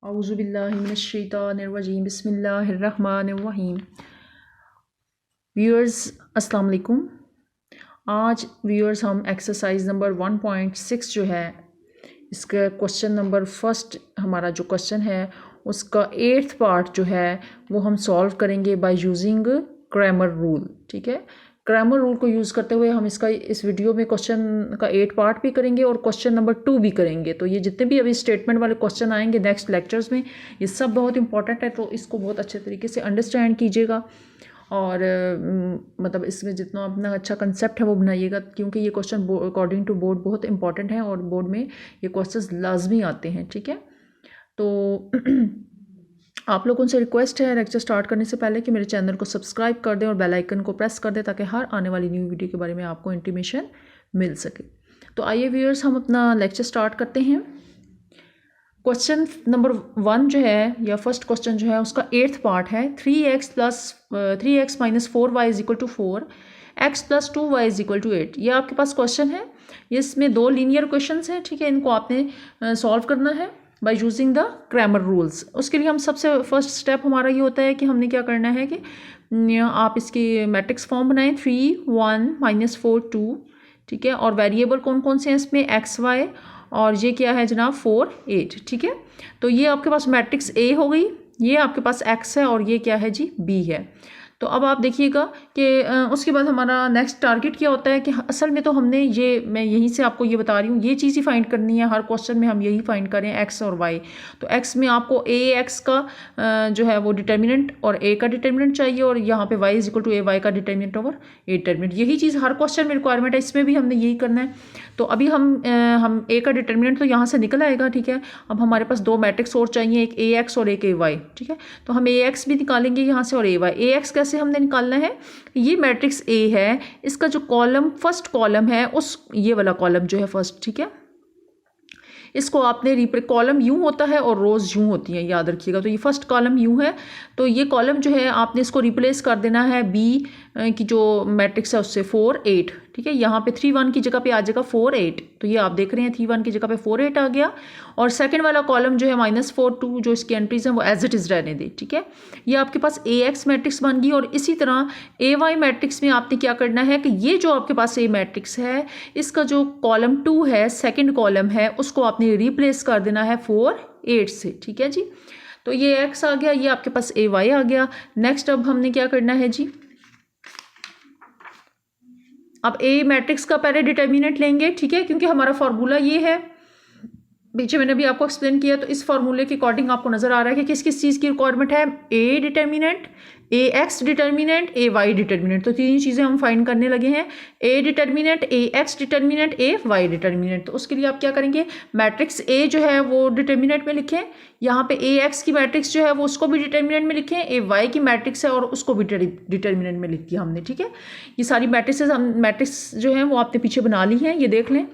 औज़ुबिल्लाहिमिनश्शैतानिर्रजीम बिस्मिल्लाहिर्रहमानिर्रहीम। व्यूअर्स अस्सलाम वालेकुम। आज व्यूअर्स हम एक्सरसाइज नंबर 1.6 जो है इसका क्वेश्चन नंबर फर्स्ट हमारा जो क्वेश्चन है उसका 8th पार्ट जो है वो हम सॉल्व करेंगे बाय यूजिंग क्रैमर रूल। ठीक है, क्रैमर रूल को यूज़ करते हुए हम इसका इस वीडियो में क्वेश्चन का 8 पार्ट भी करेंगे और क्वेश्चन नंबर 2 भी करेंगे। तो ये जितने भी अभी स्टेटमेंट वाले क्वेश्चन आएंगे नेक्स्ट लेक्चर्स में ये सब बहुत इंपॉर्टेंट है, तो इसको बहुत अच्छे तरीके से अंडरस्टैंड कीजिएगा और मतलब इसमें जितना अपना अच्छा कंसेप्ट है वो बनाइएगा, क्योंकि ये क्वेश्चन अकॉर्डिंग टू बोर्ड बहुत इंपॉर्टेंट है और बोर्ड में ये क्वेश्चन लाजमी आते हैं। ठीक है, तो आप लोगों से रिक्वेस्ट है लेक्चर स्टार्ट करने से पहले कि मेरे चैनल को सब्सक्राइब कर दें और बेल आइकन को प्रेस कर दें ताकि हर आने वाली न्यू वीडियो के बारे में आपको इंटीमेशन मिल सके। तो आइए व्यूअर्स हम अपना लेक्चर स्टार्ट करते हैं। क्वेश्चन नंबर 1 जो है या फर्स्ट क्वेश्चन जो है उसका 8th पार्ट है 3x minus 4y is equal to 4, x plus 2y is equal to 8। ये आपके पास क्वेश्चन है, इसमें 2 लीनियर क्वेश्चन हैं। ठीक है, इनको आपने सॉल्व करना है by using the Cramer rules. उसके लिए हम सबसे फर्स्ट स्टेप हमारा ये होता है कि हमने क्या करना है कि आप इसकी मैट्रिक्स फॉर्म बनाएं 3 1 माइनस 4 2। ठीक है, और वेरिएबल कौन कौन से हैं इसमें x y और ये क्या है जनाब 4 8। ठीक है, तो ये आपके पास मैट्रिक्स A हो गई, ये आपके पास x है और ये क्या है जी B है। तो अब आप देखिएगा कि उसके बाद हमारा नेक्स्ट टारगेट क्या होता है कि असल में तो हमने ये मैं यहीं से आपको ये बता रही हूँ ये चीज़ ही फाइंड करनी है। हर क्वेश्चन में हम यही फाइंड करें x और y। तो x में आपको ax का जो है वो डिटर्मिनेंट और a का डिटर्मिनेंट चाहिए और यहाँ पे y is equal to a y का डिटर्मिनेंट ओवर a डिटर्मिनेंट। यही चीज़ हर क्वेश्चन में रिक्वायरमेंट है, इसमें भी हमने यही करना है। तो अभी हम a का डिटर्मिनेंट तो यहाँ से निकल आएगा। ठीक है, अब हमारे पास 2 मैट्रिक्स और चाहिए, एक ax और एक ay। ठीक है, तो हम ax भी निकालेंगे यहाँ से और ax कैसे हमने निकालना है। ये मैट्रिक्स A है, इसका जो कॉलम फर्स्ट कॉलम है उस ये वाला कॉलम जो है फर्स्ट। ठीक है, इसको आपने कॉलम यूं होता है और रोज यूं होती हैं, याद रखिएगा। तो ये फर्स्ट कॉलम यूं है, तो ये कॉलम जो है आपने इसको रिप्लेस कर देना है B की जो मैट्रिक्स है उससे 4 8। ठीक है, यहाँ पे 3 1 की जगह पे आ जाएगा 4 8। तो ये आप देख रहे हैं 3 1 की जगह पे 4 8 आ गया। और सेकंड वाला कॉलम जो है माइनस 4 2 जो इसकी एंट्रीज हैं वो एज इट इज़ रहने दें। ठीक है, ये आपके पास AX मैट्रिक्स बन गई। और इसी तरह AY मैट्रिक्स में आपने क्या करना है कि ये जो आपके पास A मैट्रिक्स है इसका जो कॉलम 2 है सेकेंड कॉलम है उसको आपने रिप्लेस कर देना है 4 8 से। ठीक है जी, तो ये X आ गया, ये आपके पास AY आ गया। नेक्स्ट अब हमने क्या करना है जी, अब A मैट्रिक्स का पहले डिटर्मिनेंट लेंगे। ठीक है, क्योंकि हमारा फार्मूला ये है, पीछे मैंने भी आपको एक्सप्लेन किया। तो इस फार्मूले के अकॉर्डिंग आपको नजर आ रहा है कि किस किस चीज़ की रिक्वायरमेंट है। A determinant, AX determinant, AY determinant. तो 3 चीज़ें हम फाइंड करने लगे हैं, A determinant, AX determinant, AY determinant. तो उसके लिए आप क्या करेंगे, मैट्रिक्स A जो है वो डिटर्मिनेंट में लिखें, यहाँ पे AX की मैट्रिक्स जो है वो उसको भी डिटर्मिनेंट में लिखें, AY की मैट्रिक्स है और उसको भी डिटर्मिनेंट में लिख दिया हमने। ठीक है, ये सारी मैट्रिक्स जो है वो आपने पीछे बना ली हैं, ये देख लें।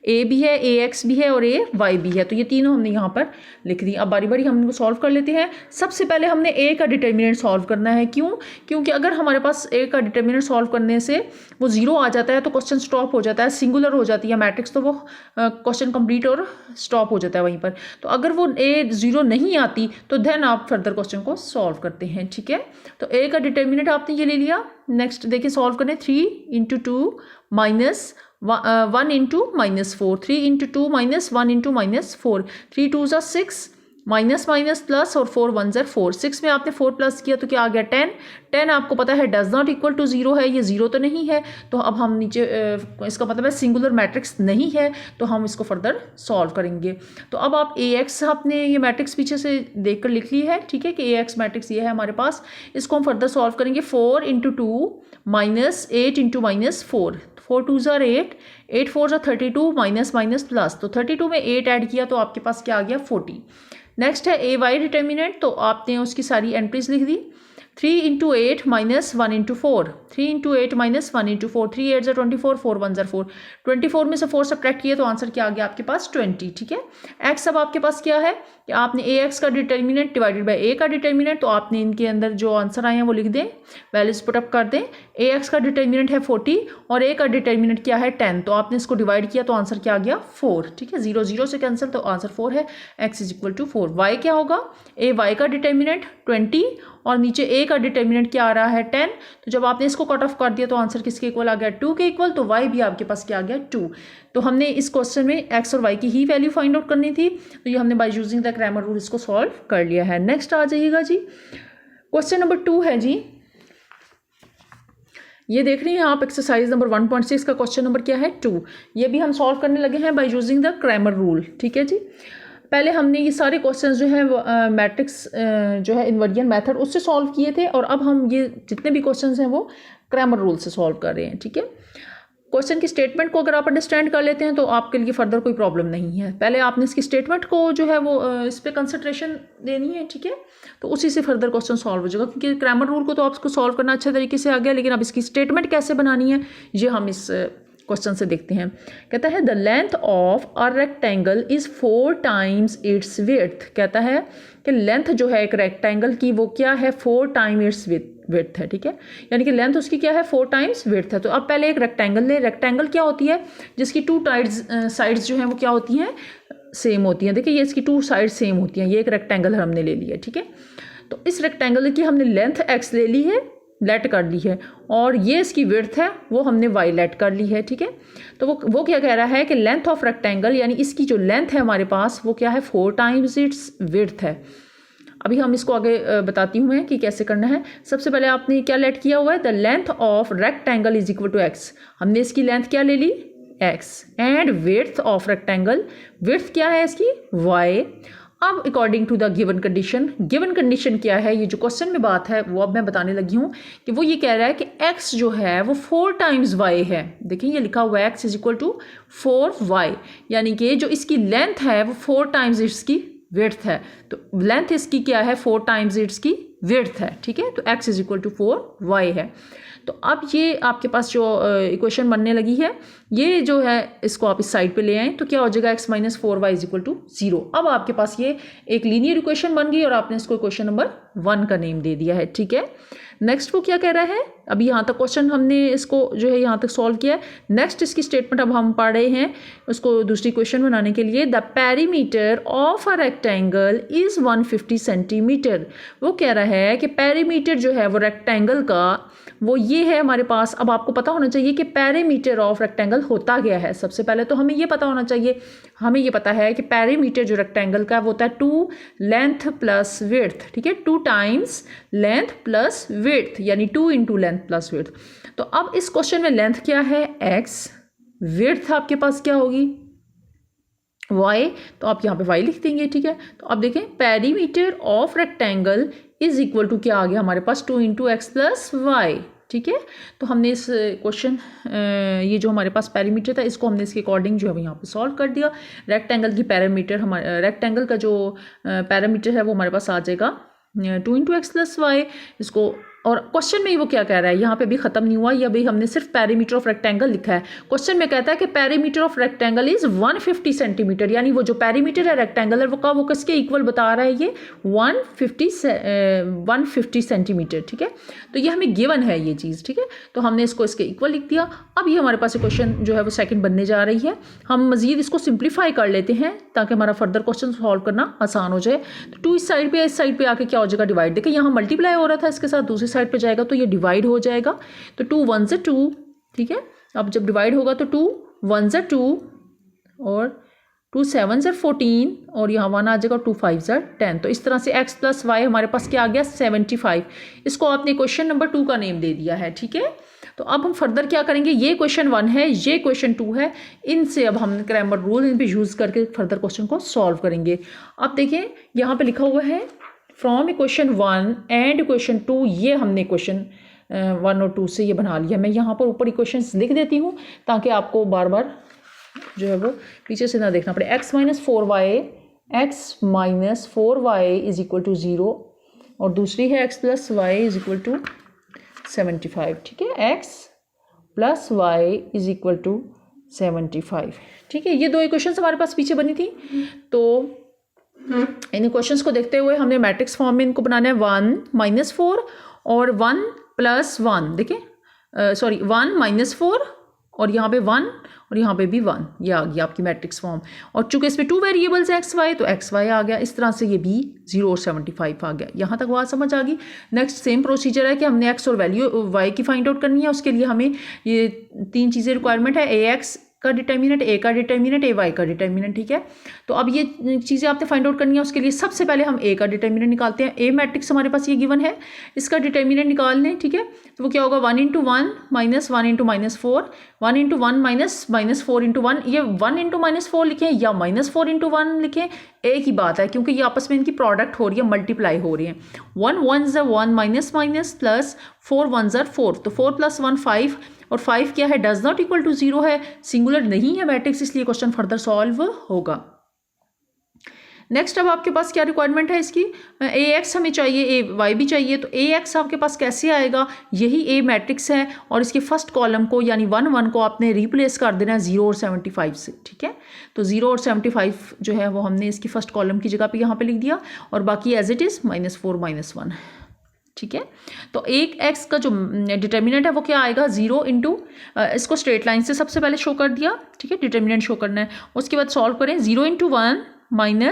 A भी है, AX भी है और AY भी है, तो ये तीनों हमने यहाँ पर लिख दी। अब बारी बारी हम इनको सॉल्व कर लेते हैं। सबसे पहले हमने A का डिटर्मिनेंट सॉल्व करना है। क्यों? क्योंकि अगर हमारे पास A का डिटर्मिनेंट सॉल्व करने से वो 0 आ जाता है तो क्वेश्चन स्टॉप हो जाता है, सिंगुलर हो जाती है मैट्रिक्स, तो वो क्वेश्चन कंप्लीट और स्टॉप हो जाता है वहीं पर। तो अगर वो A 0 नहीं आती तो देन आप फर्दर क्वेश्चन को सॉल्व करते हैं। ठीक है, तो A का डिटर्मिनेंट आपने ये ले लिया। नेक्स्ट देखिए सॉल्व करें, 3 into 2 minus 1 into minus 4, 3 into 2 minus 1 into minus 4, 3 2 ज़ा 6 माइनस माइनस प्लस और 4 1 ज़ा 4। 6 में आपने 4 प्लस किया तो क्या आ गया 10। 10 आपको पता है डज नॉट इक्वल टू 0 है, ये 0 तो नहीं है। तो अब हम नीचे इसका मतलब है सिंगुलर मैट्रिक्स नहीं है, तो हम इसको फर्दर सॉल्व करेंगे। तो अब आप AX आपने ये मैट्रिक्स पीछे से देख कर लिख ली है। ठीक है, कि AX मैट्रिक्स ये है हमारे पास, इसको हम फर्दर सॉल्व करेंगे। 4 इंटू 2 माइनस 8 इंटू माइनस 4, 4 2 ज़ा 8, 8 4 ज़ा 32 माइनस माइनस प्लस। तो 32 में 8 ऐड किया तो आपके पास क्या आ गया 40। नेक्स्ट है AY डिटर्मिनेंट, तो आपने उसकी सारी एंट्रीज लिख दी। 3 into 8 minus 1 into 4, 3 into 8 minus 1 into 4, 3 8 ज़ा 24, 4 1 ज़ा 4, 24 में से 4 सब्ट्रैक्ट किया तो आंसर क्या आ गया आपके पास 20। ठीक है, X अब आपके पास क्या है कि आपने ए एक्स का डिटर्मिनेंट डिवाइडेड बाई ए का डिटर्मिनेंट, तो आपने इनके अंदर जो आंसर आए हैं वो लिख दें, वैल्यूज पुटअप कर दें। ए एक्स का डिटर्मिनेंट है 40 और ए का डिटर्मिनेंट क्या है 10, तो आपने इसको डिवाइड किया तो आंसर क्या आ गया 4। ठीक है, 0 0 से कैंसिल, तो आंसर 4 है। X is equal to 4। Y क्या होगा, ए वाई का डिटर्मिनेंट 20 और नीचे ए का डिटर्मिनेंट क्या आ रहा है 10, तो जब आपने इसको कट ऑफ कर दिया तो आंसर किसके इक्वल आ गया 2 के इक्वल, तो वाई भी आपके पास क्या आ गया 2। तो हमने इस क्वेश्चन में एक्स और वाई की ही वैल्यू फाइंड आउट करनी थी, तो ये हमने by using the Cramer rule इसको सॉल्व कर लिया है। नेक्स्ट आ जाइएगा जी, क्वेश्चन नंबर 2 है जी, ये देख रही हैं आप एक्सरसाइज नंबर 1.6 का क्वेश्चन नंबर क्या है 2। ये भी हम सॉल्व करने लगे हैं by using the Cramer rule. ठीक है जी, पहले हमने ये सारे क्वेश्चंस जो है मैट्रिक्स जो है इन्वर्जन मेथड उससे सॉल्व किए थे, और अब हम ये जितने भी क्वेश्चंस हैं वो क्रैमर रूल से सॉल्व कर रहे हैं। ठीक है, क्वेश्चन की स्टेटमेंट को अगर आप अंडरस्टैंड कर लेते हैं तो आपके लिए फर्दर कोई प्रॉब्लम नहीं है। पहले आपने इसकी स्टेटमेंट को जो है वो इस पर कंसंट्रेशन देनी है। ठीक है, तो उसी से फर्दर क्वेश्चन सॉल्व हो जाएगा, क्योंकि क्रैमर रूल को तो आपको सॉल्व करना अच्छे तरीके से आ गया, लेकिन अब इसकी स्टेटमेंट कैसे बनानी है ये हम इस क्वेश्चन से देखते हैं। कहता है the length of a rectangle is 4 times it's width. कहता है कि लेंथ जो है एक रेक्टेंगल की वो क्या है 4 टाइम इट्स विड्थ है। ठीक है, यानी कि लेंथ उसकी क्या है 4 टाइम्स विड्थ है। तो अब पहले एक रेक्टेंगल ले, रेक्टेंगल क्या होती है जिसकी 2 साइड्स जो हैं वो क्या होती हैं सेम होती हैं। देखिए ये इसकी 2 साइड्स सेम होती हैं, ये एक रेक्टेंगल हमने ले लिया। ठीक है, तो इस रेक्टेंगल की हमने लेंथ एक्स ले ली है, लेट कर ली है, और ये इसकी विड्थ है वो हमने वाई लेट कर ली है। ठीक है, तो वो क्या कह रहा है कि लेंथ ऑफ रेक्टेंगल यानी इसकी जो लेंथ है हमारे पास वो क्या है 4 टाइम्स इट्स विड्थ है। अभी हम इसको आगे बताती हूँ मैं कि कैसे करना है। सबसे पहले आपने क्या लेट किया हुआ है, the length of rectangle is equal to X. हमने इसकी लेंथ क्या ले ली X, and width of rectangle, width क्या है इसकी वाई। अब according to the given condition, given condition क्या है, ये जो क्वेश्चन में बात है वो अब मैं बताने लगी हूँ कि वो ये कह रहा है कि x जो है वो 4 टाइम्स y है। देखिए ये लिखा हुआ है x is equal to 4y, यानी कि जो इसकी लेंथ है वो 4 टाइम्स इसकी विड्थ है। तो लेंथ इसकी क्या है 4 टाइम्स इसकी विड्थ है। ठीक है, तो x is equal to 4y है। तो अब ये आपके पास जो इक्वेशन बनने लगी है, ये जो है इसको आप इस साइड पे ले आएँ तो क्या हो जाएगा x minus 4y is equal to 0। अब आपके पास ये एक लीनियर इक्वेशन बन गई और आपने इसको इक्वेशन नंबर 1 का नेम दे दिया है। ठीक है, नेक्स्ट वो क्या कह रहा है, अभी यहाँ तक क्वेश्चन हमने इसको जो है यहाँ तक सॉल्व किया है। नेक्स्ट इसकी स्टेटमेंट अब हम पढ़ रहे हैं उसको दूसरी क्वेश्चन बनाने के लिए। The perimeter of a rectangle is 150 centimetre. वो कह रहा है कि पेरीमीटर जो है वो रेक्टेंगल का वो ये है हमारे पास। अब आपको पता होना चाहिए कि पेरीमीटर ऑफ रेक्टेंगल होता क्या है। सबसे पहले तो हमें ये पता होना चाहिए, हमें ये पता है कि पेरीमीटर जो रेक्टेंगल का वो होता है 2 लेंथ प्लस विड्थ। ठीक है, 2 टाइम्स लेंथ प्लस विड्थ, यानी 2 इंटू लेंथ प्लस विड्थ। तो अब इस क्वेश्चन में लेंथ क्या है x, विड्थ आपके पास क्या होगी y, तो आप यहाँ पे y लिख देंगे। ठीक है, तो अब देखें perimeter of rectangle is equal to क्या आ गया हमारे पास 2 इंटू एक्स प्लस वाई। ठीक है, तो हमने इस क्वेश्चन ये जो हमारे पास पेरीमीटर था इसको हमने इसके अकॉर्डिंग जो है यहाँ पे सॉल्व कर दिया। रेक्टेंगल की पैरामीटर हमारे रेक्टेंगल का जो पैरामीटर है वो हमारे पास आ जाएगा 2 इंटू एक्स प्लस वाई। इसको और क्वेश्चन में ही वो क्या कह रहा है, यहाँ पे भी खत्म नहीं हुआ, ये अभी हमने सिर्फ पेरीमीटर ऑफ रेक्टेंगल लिखा है। क्वेश्चन में कहता है कि perimeter of rectangle is 150 centimetre, यानी वो जो पेरीमीटर है रेक्टेंगल वो किसके इक्वल बता रहा है, ये 150 सेंटीमीटर। ठीक है, तो ये हमें गिवन है ये चीज़। ठीक है, तो हमने इसको इसके इक्वल लिख दिया। अब ये हमारे पास क्वेश्चन जो है वो सेकंड बनने जा रही है। हम मजीद इसको सिंप्लीफाई कर लेते हैं ताकि हमारा फर्दर क्वेश्चन सॉल्व करना आसान हो जाए। तो 2 इस साइड पे, इस साइड पे आके क्या हो जाएगा डिवाइड। देखिए यहाँ मल्टीप्लाई हो रहा था इसके साथ, दूसरी साइड पे जाएगा तो ये डिवाइड हो जाएगा। तो 2 1 से 2। ठीक है, अब जब डिवाइड होगा तो 2 1 से 2 और 2 7 से 14 और यहाँ 1 आ जाएगा 2 5 से 10। तो इस तरह से x प्लस वाई हमारे पास क्या आ गया 75। इसको आपने क्वेश्चन नंबर 2 का नेम दे दिया है। ठीक है, तो अब हम फर्दर क्या करेंगे, ये क्वेश्चन 1 है, ये क्वेश्चन 2 है, इनसे अब हम क्रैमर रूल इन पे यूज़ करके फर्दर क्वेश्चन को सॉल्व करेंगे। अब देखें यहाँ पे लिखा हुआ है फ्रॉम इक्वेशन 1 एंड इक्वेशन 2, ये हमने क्वेश्चन 1 और 2 से ये बना लिया। मैं यहाँ पर ऊपर इक्वेशंस लिख देती हूँ ताकि आपको बार बार जो है वो पीछे से ना देखना पड़े। x minus 4y is equal to 0 और दूसरी है x plus y is equal to 75। ठीक है, x plus y is equal to 75। ठीक है, ये 2 इक्वेशंस हमारे पास पीछे बनी थी। तो इन क्वेश्चंस को देखते हुए हमने मैट्रिक्स फॉर्म में इनको बनाना है 1 - 4 और 1 + 1, देखिए सॉरी 1 - 4 और यहाँ पे 1 और यहाँ पे भी 1, ये आ गया आपकी मैट्रिक्स फॉर्म। और चूंकि इसमें 2 वेरिएबल्स हैं XY, तो XY आ गया। इस तरह से ये भी 0 और 75 आ गया। यहाँ तक बात समझ आ गई। नेक्स्ट सेम प्रोसीजर है कि हमने X और वैल्यू Y की फाइंड आउट करनी है। उसके लिए हमें ये 3 चीज़ें रिक्वायरमेंट है, AX का डिटर्मिनेंट, A का डिटर्मिनेंट, AY का डिटर्मिनेंट, ठीक है। तो अब ये चीज़ें आपने फाइंड आउट करनी है। उसके लिए सबसे पहले हम A का डिटर्मिनेंट निकालते हैं। A मैट्रिक्स हमारे पास ये गिवन है, इसका डिटर्मिनेंट निकाल लें, ठीक है। तो वो क्या होगा, 1 × 1 - 1 × -4, 1 × 1 - -4 × 1। ये 1 × -4 लिखें या -4 × 1 लिखें, एक ही बात है, क्योंकि ये आपस में इनकी प्रोडक्ट हो रही है, मल्टीप्लाई हो रही है। 1 1 = 1 - प्लस 4 1 = 4, तो 4 + 1 5, और 5 क्या है, डज नॉट इक्वल टू 0 है, सिंगुलर नहीं है मैट्रिक्स, इसलिए क्वेश्चन फर्दर सॉल्व होगा। नेक्स्ट अब आपके पास क्या रिक्वायरमेंट है इसकी, AX हमें चाहिए, AY भी चाहिए। तो AX आपके पास कैसे आएगा, यही A मैट्रिक्स है और इसके फर्स्ट कॉलम को यानी 1 1 को आपने रिप्लेस कर देना है 0 और 75 से, ठीक है। तो 0 और 75 जो है वो हमने इसकी फर्स्ट कॉलम की जगह पे यहाँ पे लिख दिया, और बाकी एज इट इज़ -4 -1, ठीक है। तो एक x का जो डिटर्मिनेंट है वो क्या आएगा, 0 इंटू, इसको स्ट्रेट लाइन से सबसे पहले शो कर दिया, ठीक है, डिटर्मिनेंट शो करना है। उसके बाद सॉल्व करें, 0 × 1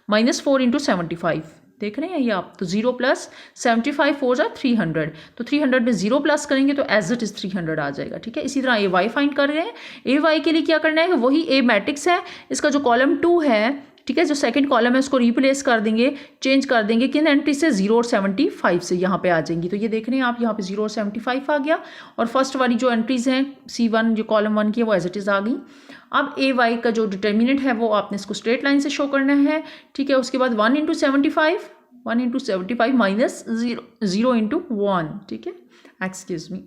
-4 × 75, देख रहे हैं ये आप। तो 0 + 75 4 = 300, तो 300 में 0 प्लस करेंगे तो एज इट इज़ 300 आ जाएगा, ठीक है। इसी तरह AY फाइंड कर रहे हैं। AY के लिए क्या करना है, वही A मैट्रिक्स है, इसका जो कॉलम 2 है, ठीक है, जो सेकंड कॉलम है उसको रिप्लेस कर देंगे, चेंज कर देंगे किन एंट्री से, 0 और 75 से यहाँ पे आ जाएंगी। तो ये देख रहे हैं आप, यहाँ पे 0 और 75 आ गया, और फर्स्ट वाली जो एंट्रीज हैं C1 जो कॉलम 1 की है वो एज इट इज़ आ गई। अब AY का जो डिटर्मिनेंट है वो आपने इसको स्ट्रेट लाइन से शो करना है, ठीक है। उसके बाद 1 × 75 -0 0 × 1, ठीक है, एक्सक्यूज मी।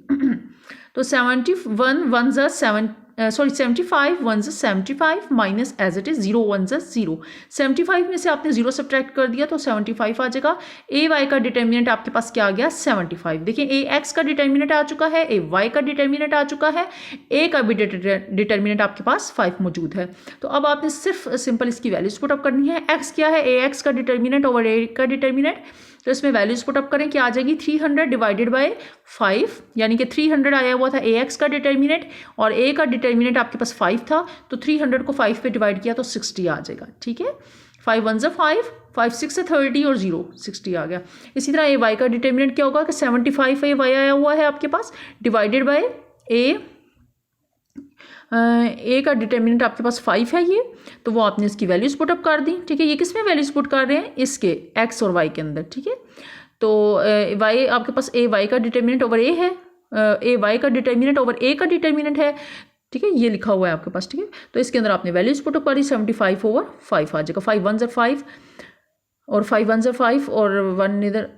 तो 71 1 = 7, sorry 75 1 = 75 minus as it is 0 1 = 0। 75 में से आपने 0 सब्ट्रैक्ट कर दिया तो 75 आ जाएगा। AY का डिटर्मिनेंट आपके पास क्या आ गया, 75। देखिए AX का डिटर्मिनेंट आ चुका है, AY का डिटर्मिनेंट आ चुका है, A का भी डिटर्मिनेंट आपके पास 5 मौजूद है। तो अब आपने सिर्फ सिंपल इसकी वैल्यूज पुट अप करनी है। X क्या है, AX का डिटर्मिनेंट ओवर A का डिटर्मिनेंट, तो इसमें वैल्यूज पुट अप करें, क्या आ जाएगी, 300 डिवाइडेड बाय 5, यानी कि 300 आया हुआ था AX का डिटर्मिनेंट, और A का डिटर्मिनेंट आपके पास 5 था, तो 300 को 5 पे डिवाइड किया तो 60 आ जाएगा, ठीक है। 5 1 = 5, 5 6 = 30 और 0 60 आ गया। इसी तरह AY का डिटर्मिनेंट क्या होगा कि 75 AY आया हुआ है आपके पास, डिवाइडेड बाय A का डिटर्मिनेंट आपके पास 5 है ये, तो वो आपने इसकी वैल्यूज पुट अप कर दी, ठीक है। ये किस में वैल्यूज पुट कर रहे हैं, इसके X और Y के अंदर, ठीक है। तो Y आपके पास AY का डिटर्मिनेंट ओवर A है, AY का डिटर्मिनेंट ओवर A का डिटर्मिनेंट है, ठीक है, ये लिखा हुआ है आपके पास, ठीक है। तो इसके अंदर आपने वैल्यूज पुट अप करी, 75 ओवर 5 आ जाएगा। 5 1 = 5 और 5 1 = 5 और 1 इधर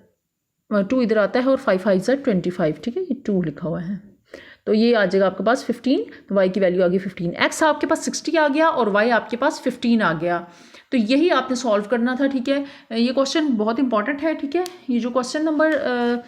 2 इधर आता है, और 5 5 = 25, ठीक है, ये 2 लिखा हुआ है। तो ये आ जाएगा आपके पास 15, तो Y की वैल्यू आ गई 15। X आपके पास 60 आ गया और Y आपके पास 15 आ गया। तो यही आपने सॉल्व करना था, ठीक है। ये क्वेश्चन बहुत इंपॉर्टेंट है, ठीक है। ये जो क्वेश्चन नंबर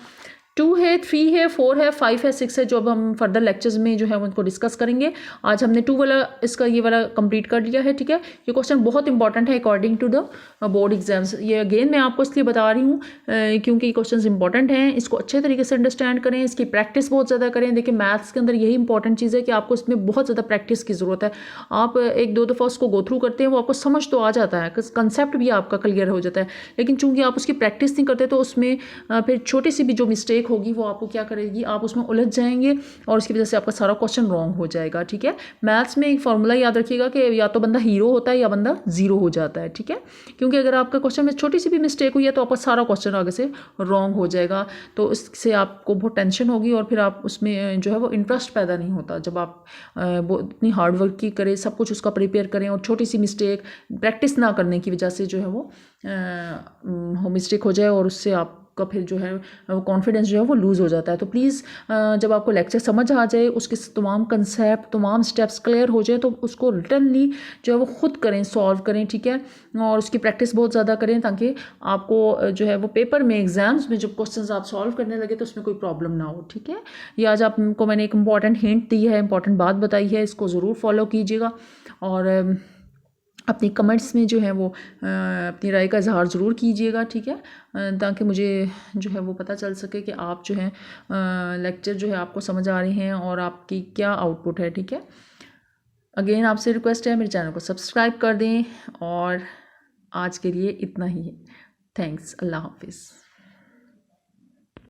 2 है, 3 है, 4 है, 5 है, 6 है, जो अब हम फर्दर लेक्चर्स में जो है उनको डिस्कस करेंगे। आज हमने 2 वाला इसका ये वाला कंप्लीट कर लिया है, ठीक है। ये क्वेश्चन बहुत इंपॉर्टेंट है according to the board exams. ये अगेन मैं आपको इसलिए बता रही हूँ क्योंकि ये क्वेश्चन इंपॉर्टेंट हैं, इसको अच्छे तरीके से अंडरस्टैंड करें, इसकी प्रैक्टिस बहुत ज़्यादा करें। देखिए मैथ्स के अंदर यही इंपॉर्टेंट चीज़ है कि आपको इसमें बहुत ज़्यादा प्रैक्टिस की ज़रूरत है। आप 1 2 दफ़ा उसको गो थ्रू करते हैं, वो आपको समझ तो आ जाता है, कंसेप्ट भी आपका क्लियर हो जाता है, लेकिन चूंकि आप उसकी प्रैक्टिस नहीं करते तो उसमें फिर छोटी सी भी जो मिस्टेक होगी वो आपको क्या करेगी, आप उसमें उलझ जाएंगे और उसकी वजह से आपका सारा क्वेश्चन रॉन्ग हो जाएगा, ठीक है। मैथ्स में एक फॉर्मूला याद रखिएगा कि या तो बंदा हीरो होता है या बंदा जीरो हो जाता है, ठीक है। क्योंकि अगर आपका क्वेश्चन में छोटी सी भी मिस्टेक हुई है तो आपका सारा क्वेश्चन आगे से रॉन्ग हो जाएगा, तो इससे आपको बहुत टेंशन होगी और फिर आप उसमें जो है वो इंटरेस्ट पैदा नहीं होता। जब आप इतनी हार्ड वर्क की करें, सब कुछ उसका प्रिपेयर करें और छोटी सी मिस्टेक प्रैक्टिस ना करने की वजह से जो है वो मिस्टेक हो जाए और उससे आप का फिर जो है वो कॉन्फिडेंस जो है वो लूज़ हो जाता है। तो प्लीज़ जब आपको लेक्चर समझ आ जाए, उसके तमाम कंसेप्ट, तमाम स्टेप्स क्लियर हो जाए, तो उसको रिटनली जो है वो खुद करें, सॉल्व करें, ठीक है, और उसकी प्रैक्टिस बहुत ज़्यादा करें ताकि आपको जो है वो पेपर में, एग्जाम्स में जब क्वेश्चंस आप सॉल्व करने लगे तो उसमें कोई प्रॉब्लम ना हो, ठीक है। ये आज आपको मैंने एक इंपॉर्टेंट हिंट दी है, इंपॉर्टेंट बात बताई है, इसको ज़रूर फॉलो कीजिएगा। और अपनी कमेंट्स में जो है वो अपनी राय का इजहार ज़रूर कीजिएगा, ठीक है, ताकि मुझे जो है वो पता चल सके कि आप जो है लेक्चर जो है आपको समझ आ रहे हैं और आपकी क्या आउटपुट है, ठीक है। अगेन आपसे रिक्वेस्ट है मेरे चैनल को सब्सक्राइब कर दें और आज के लिए इतना ही है। थैंक्स, अल्लाह हाफिज़।